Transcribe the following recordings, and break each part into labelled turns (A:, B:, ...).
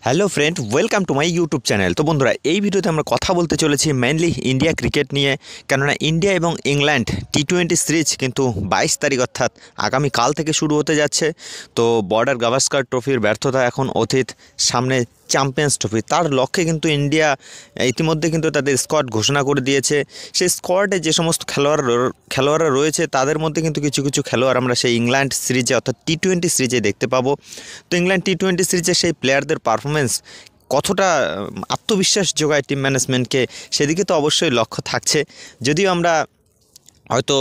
A: Hello friend, welcome to my YouTube channel. তো বন্ধুরা, এই ভিডিওতে আমরা কথা বলতে চলেছি মেনলি ইন্ডিয়া ক্রিকেট নিয়ে। কেননা ইন্ডিয়া এবং ইংল্যান্ড টি-20 সিরিজ কিন্তু 22 তারিখ অর্থাৎ আগামীকাল থেকে শুরু হতে যাচ্ছে। তো বর্ডার গাভাস্কার ট্রফির ব্যর্থতা এখন অতীত, সামনে চ্যাম্পিয়ন্স ট্রফি। তার লক্ষ্যে কিন্তু ইন্ডিয়া ইতিমধ্যে কিন্তু তাদের স্কোয়াড ঘোষণা করে দিয়েছে। সেই স্কোয়াডে যে সমস্ত খেলোয়াড়রা রয়েছে তাদের মধ্যে কিন্তু কিছু কিছু খেলোয়াড় আমরা সেই ইংল্যান্ড সিরিজে অর্থাৎ টি-20 সিরিজে দেখতে পাবো। তো ইংল্যান্ড টি-20 সিরিজে সেই প্লেয়ারদের পারফরমেন্স কতটা আত্মবিশ্বাস যোগায় টিম ম্যানেজমেন্টকে, সেদিকে তো অবশ্যই লক্ষ্য থাকছে। যদিও আমরা হয়তো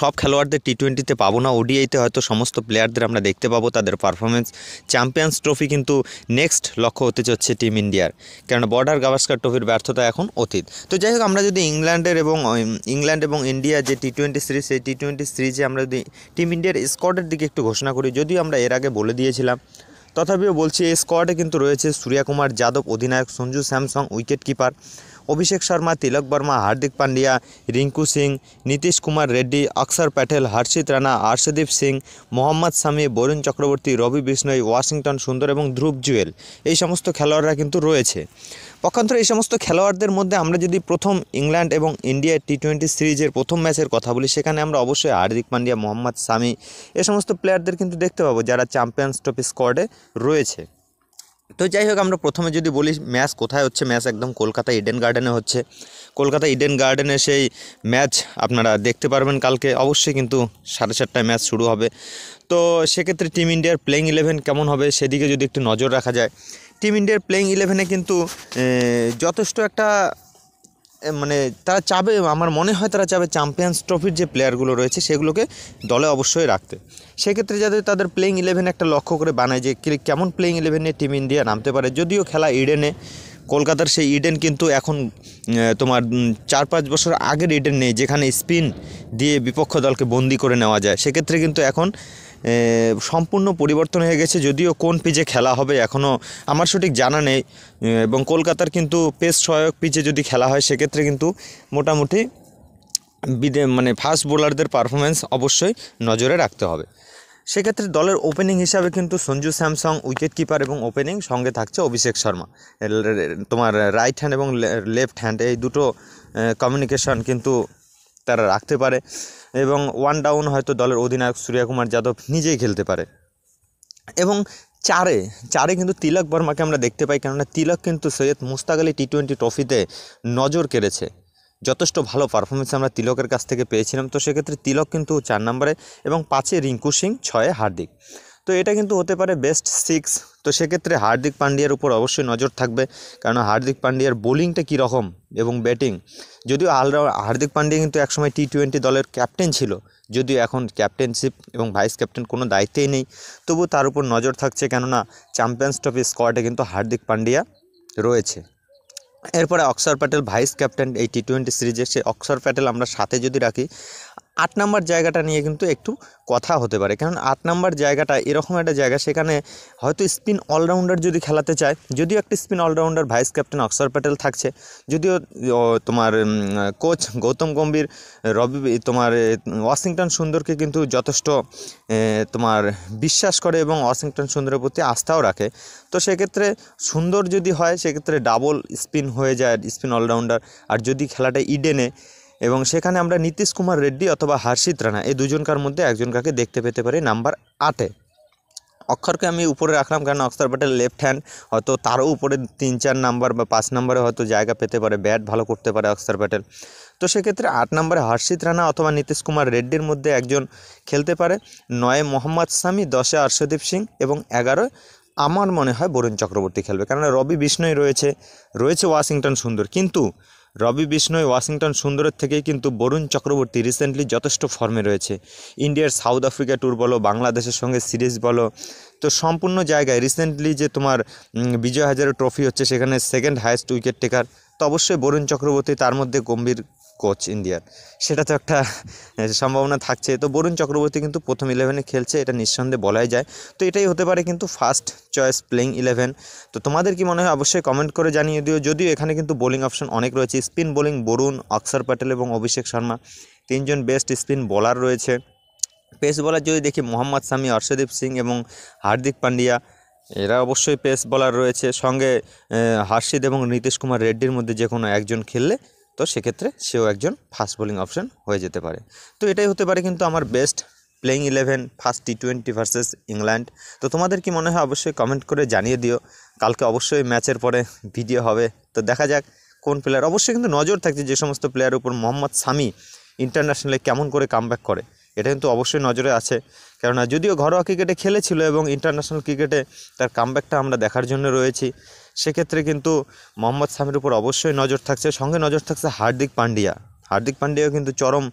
A: সব খেলোয়াড়দের টি-20তে পাবো না, ওডিআইতে হয়তো সমস্ত প্লেয়ারদের আমরা দেখতে পাবো তাদের পারফরমেন্স। চ্যাম্পিয়ন্স ট্রফি কিন্তু নেক্সট লক্ষ্য হতে চলছে টিম ইন্ডিয়ার, কারণ বর্ডার গাভাস্কার ট্রফির ব্যর্থতা এখন অতীত। তো যাই হোক, আমরা যদি ইংল্যান্ড এবং ইন্ডিয়া যে টি-20 সিরিজ, সেই টি-20 সিরিজে আমরা যদি টিম ইন্ডিয়ার স্কোয়াডের দিকে একটু ঘোষণা করি, যদিও আমরা এর আগে বলে দিয়েছিলাম, তথাপিও বলছি এই স্কোয়াডে কিন্তু রয়েছে সূর্যকুমার যাদব অধিনায়ক, Sanju Samsung wicket keeper, Abhishek Sharma, তিলক বর্মা, হার্দিক পান্ডিয়া, রিঙ্কু সিং, নীতিশ কুমার রেড্ডি, অক্ষর প্যাটেল, হর্ষিত রানা, আর্শদীপ সিং, মোহাম্মদ শামি, বরুণ চক্রবর্তী, রবি বিষ্ণই, ওয়াশিংটন সুন্দর এবং ধ্রুব জুয়েল, এই সমস্ত খেলোয়াড়রা কিন্তু রয়েছে। পক্ষান্তরে এই সমস্ত খেলোয়াড়দের মধ্যে আমরা যদি প্রথম ইংল্যান্ড এবং ইন্ডিয়া টি-20 সিরিজের প্রথম ম্যাচের কথা বলি, সেখানে আমরা অবশ্যই হার্দিক পান্ডিয়া, মোহাম্মদ শামি এ সমস্ত প্লেয়ারদের কিন্তু দেখতে পাবো যারা চ্যাম্পিয়ন্স ট্রফি স্কোয়াডে রয়েছে। তো যাই হোক, আমরা প্রথমে যদি বলি ম্যাচ কোথায় হচ্ছে, ম্যাচ একদম কলকাতা ইডেন গার্ডেনে হচ্ছে। কলকাতা ইডেন গার্ডেনে সেই ম্যাচ আপনারা দেখতে পারবেন কালকে, অবশ্যই কিন্তু 7:30টায় ম্যাচ শুরু হবে। তো সেক্ষেত্রে টিম ইন্ডিয়ার প্লেইং 11 কেমন হবে সেদিকে যদি একটু নজর রাখা যায়, টিম ইন্ডিয়ার প্লেইং 11-এ কিন্তু যথেষ্ট একটা মানে তারা চাবে, আমার মনে হয় তারা চাবে চ্যাম্পিয়ন্স ট্রফির যে প্লেয়ারগুলো রয়েছে সেগুলোকে দলে অবশ্যই রাখতে। সেক্ষেত্রে যাতে তাদের প্লেইং 11 একটা লক্ষ্য করে বানায় যে কেমন প্লেইং 11 নিয়ে টিম ইন্ডিয়া নামতে পারে। যদিও খেলা ইডেনে, কলকাতার সেই ইডেন কিন্তু এখন তোমার 4-5 বছর আগের ইডেন নেই, যেখানে স্পিন দিয়ে বিপক্ষ দলকে বন্দি করে নেওয়া যায়। সেক্ষেত্রে কিন্তু এখন সম্পূর্ণ পরিবর্তন হয়ে গেছে। যদিও কোন পিচে খেলা হবে এখনও আমার সঠিক জানা নেই, এবং কলকাতার কিন্তু পেস সহায়ক পিচে যদি খেলা হয় সেক্ষেত্রে কিন্তু মোটামুটি ফাস্ট বোলারদের পারফরমেন্স অবশ্যই নজরে রাখতে হবে। সেক্ষেত্রে দলের ওপেনিং হিসাবে কিন্তু সঞ্জু স্যামসং উইকেট কিপার এবং ওপেনিং, সঙ্গে থাকছে অভিষেক শর্মা। তোমার রাইট হ্যান্ড এবং লেফট হ্যান্ড এই দুটো কমিউনিকেশন কিন্তু তারা রাখতে পারে, এবং ওয়ান ডাউন হয়তো দলের অধিনায়ক সূর্যকুমার যাদব নিজেই খেলতে পারে। এবং চারে কিন্তু তিলক বর্মাকে আমরা দেখতে পাই, কেননা তিলক কিন্তু সৈয়দ মুশতাক আলী টি-20 ট্রফিতে নজর কেড়েছে। যথেষ্ট ভালো পারফরমেন্স আমরা তিলকের কাছ থেকে পেয়েছিলাম। তো সেক্ষেত্রে তিলক কিন্তু 4 নম্বরে, এবং 5-এ রিঙ্কু সিং, 6-এ হার্দিক। তো এটা কিন্তু হতে পারে বেস্ট 6। তো সেক্ষেত্রে হার্দিক পান্ডিয়ার উপর অবশ্যই নজর থাকবে, কারণ হার্দিক পান্ডিয়ার বোলিংটা কীরকম এবং ব্যাটিং। যদিও হার্দিক পান্ডিয়া কিন্তু একসময় টি-20 দলের ক্যাপ্টেন ছিল, যদিও এখন ক্যাপ্টেনশিপ এবং ভাইস ক্যাপ্টেন কোনো দায়িত্বেই নেই, তবু তার উপর নজর থাকছে, কেননা চ্যাম্পিয়ন্স ট্রফি স্কোয়াডে কিন্তু হার্দিক পান্ডিয়া রয়েছে। এরপরে অক্ষর প্যাটেল ভাইস ক্যাপ্টেন এই টি-20 সিরিজে, সে অক্ষর প্যাটেল আমরা সাথে যদি রাখি, 8 নম্বর জায়গাটা নিয়ে কিন্তু একটু কথা হতে পারে। কারণ 8 নম্বর জায়গাটা এরকম একটা জায়গা, সেখানে হয়তো স্পিন অলরাউন্ডার যদি খেলাতে চায়, যদিও একটা স্পিন অলরাউন্ডার ভাইস ক্যাপ্টেন অক্ষর প্যাটেল থাকছে, যদিও তোমার কোচ গৌতম গম্ভীর ওয়াশিংটন সুন্দরকে কিন্তু যথেষ্ট তোমার বিশ্বাস করে এবং ওয়াশিংটন সুন্দরের প্রতি আস্থাও রাখে। তো সেক্ষেত্রে সুন্দর যদি হয় সেক্ষেত্রে ডাবল স্পিন হয়ে যায় স্পিন অলরাউন্ডার। আর যদি খেলাটা ইডেনে, এবং সেখানে আমরা নীতিশ কুমার রেড্ডি অথবা হর্ষিত রানা এই দুজনকার মধ্যে একজনকে দেখতে পেতে পারি নাম্বার 8-এ। অক্ষরকে আমি উপরে রাখলাম, কারণ অক্ষর প্যাটেল লেফট হ্যান্ড, হয়তো তারও উপরে 3-4 নাম্বার বা 5 নম্বরে হয়তো জায়গা পেতে পারে, ব্যাট ভালো করতে পারে অক্ষর প্যাটেল। তো সেক্ষেত্রে 8 নম্বরে হর্ষিত রানা অথবা নীতিশ কুমার রেড্ডির মধ্যে একজন খেলতে পারে। 9-এ মোহাম্মদ শামি, 10-এ আর্শদীপ সিং, এবং 11-এ আমার মনে হয় বরুণ চক্রবর্তী খেলবে, কারণ রবি বিষ্ণই রয়েছে ওয়াশিংটন সুন্দর। কিন্তু রবি বিষ্ণই ওয়াশিংটন সুন্দরের থেকেই কিন্তু বরুণ চক্রবর্তী রিসেন্টলি যথেষ্ট ফর্মে রয়েছে। ইন্ডিয়ার সাউথ আফ্রিকা ট্যুর বলো, বাংলাদেশের সঙ্গে সিরিজ বলো, তো সম্পূর্ণ জায়গায় রিসেন্টলি যে তোমার বিজয় হাজারে ট্রফি হচ্ছে সেখানে সেকেন্ড হাইয়েস্ট উইকেট টেকার। তো অবশ্যই বরুণ চক্রবর্তী, তার মধ্যে গম্ভীর কোচ ইন্ডিয়ার, সেটা তো একটা সম্ভাবনা থাকছে। তো বরুণ চক্রবর্তী কিন্তু প্রথম 11-এ খেলছে, এটা নিঃসন্দেহে বলাই যায়। তো এটাই হতে পারে কিন্তু ফার্স্ট চয়েস প্লেইং 11। তো তোমাদের কি মনে হয় অবশ্যই কমেন্ট করে জানিয়ে দিও। যদিও এখানে কিন্তু বোলিং অপশন অনেক রয়েছে, স্পিন বোলিং বরুণ, অক্ষর প্যাটেল এবং অভিষেক শর্মা, 3 জন বেস্ট স্পিন বোলার রয়েছে। পেস বোলার যদি দেখি মোহাম্মদ শামি, অর্শদীপ সিং এবং হার্দিক পান্ডিয়া, এরা অবশ্যই পেস বোলার রয়েছে, সঙ্গে হর্ষিত এবং নীতিশ কুমার রেড্ডির মধ্যে যে কোনো একজন খেললে তো সেক্ষেত্রে সেও একজন ফাস্ট বোলিং অপশন হয়ে যেতে পারে। তো এটাই হতে পারে কিন্তু আমার best playing 11 first T20 versus England. তো তোমাদের কি মনে হয় অবশ্যই কমেন্ট করে জানিয়ে দিও। কালকে অবশ্যই ম্যাচের পরে ভিডিও হবে, তো দেখা যাক কোন প্লেয়ার। অবশ্যই কিন্তু নজর থাকছে যে সমস্ত প্লেয়ারের উপর মোহাম্মদ শামি ইন্টারন্যাশনালে কেমন করে কামব্যাক করে, এটা কিন্তু অবশ্যই নজরে আছে। কেননা যদিও ঘরোয়া ক্রিকেটে খেলেছিল এবং ইন্টারন্যাশনাল ক্রিকেটে তার কামব্যাকটা আমরা দেখার জন্য রয়েছি, সেক্ষেত্রে কিন্তু মোহাম্মদ শামির উপর অবশ্যই নজর থাকছে। সঙ্গে নজর থাকছে হার্দিক পান্ডিয়াও কিন্তু চরম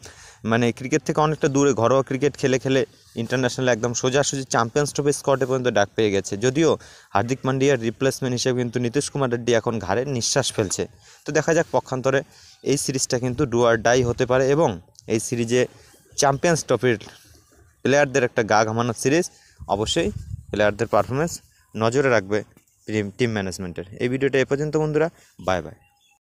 A: মানে ক্রিকেট থেকে অনেকটা দূরে ঘরোয়া ক্রিকেট খেলে খেলে ইন্টারন্যাশনালে একদম সোজাসুজি চ্যাম্পিয়ন্স ট্রফি স্কোয়াডে পর্যন্ত ডাক পেয়ে গেছে। যদিও হার্দিক পান্ডিয়ার রিপ্লেসমেন্ট হিসেবে কিন্তু নীতিশ কুমার রেড্ডি এখন ঘাড়ে নিঃশ্বাস ফেলছে। তো দেখা যাক পক্ষান্তরে এই সিরিজটা কিন্তু ডু অর ডাই হতে পারে এবং এই সিরিজে চ্যাম্পিয়ন্স ট্রফির প্লেয়ারদের একটা গা ঘামানোর সিরিজ। অবশ্যই প্লেয়ারদের পারফরমেন্স নজরে রাখবে টিম ম্যানেজমেন্টের। এই ভিডিওটা এ পর্যন্ত বন্ধুরা, বাই বাই।